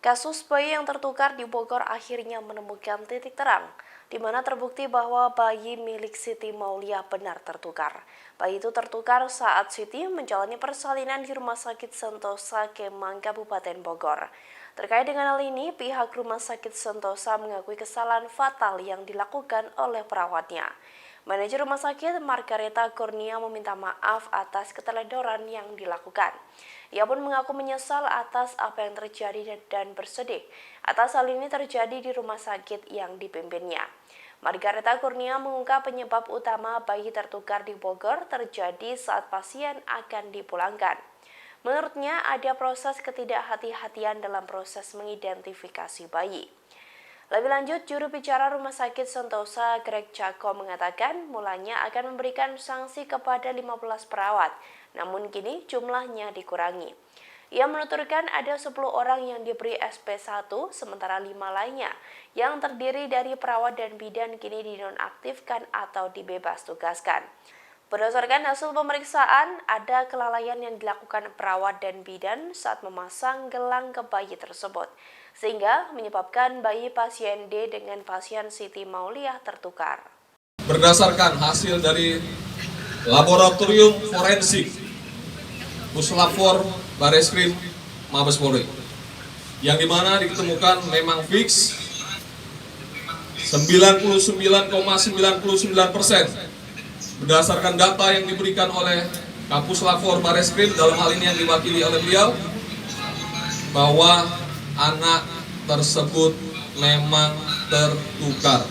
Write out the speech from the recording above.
Kasus bayi yang tertukar di Bogor akhirnya menemukan titik terang, di mana terbukti bahwa bayi milik Siti Mauliah benar tertukar. Bayi itu tertukar saat Siti menjalani persalinan di Rumah Sakit Sentosa Kemang, Kabupaten Bogor. Terkait dengan hal ini, pihak Rumah Sakit Sentosa mengakui kesalahan fatal yang dilakukan oleh perawatnya. Manajer rumah sakit Margareta Kurnia meminta maaf atas keteledoran yang dilakukan. Ia pun mengaku menyesal atas apa yang terjadi dan bersedih atas hal ini terjadi di rumah sakit yang dipimpinnya. Margareta Kurnia mengungkap penyebab utama bayi tertukar di Bogor terjadi saat pasien akan dipulangkan. Menurutnya ada proses ketidakhati-hatian dalam proses mengidentifikasi bayi. Lebih lanjut, juru bicara Rumah Sakit Sentosa, Greg Cako, mengatakan mulanya akan memberikan sanksi kepada 15 perawat, namun kini jumlahnya dikurangi. Ia menuturkan ada 10 orang yang diberi SP1, sementara 5 lainnya yang terdiri dari perawat dan bidan kini dinonaktifkan atau dibebas tugaskan. Berdasarkan hasil pemeriksaan, ada kelalaian yang dilakukan perawat dan bidan saat memasang gelang ke bayi tersebut, sehingga menyebabkan bayi pasien D dengan pasien Siti Mauliah tertukar. Berdasarkan hasil dari laboratorium forensik Puslapfor Bareskrim Mabes Polri, yang dimana ditemukan memang fix 99,99% berdasarkan data yang diberikan oleh Puslapfor Bareskrim, dalam hal ini yang diwakili oleh beliau, bahwa anak tersebut memang tertukar.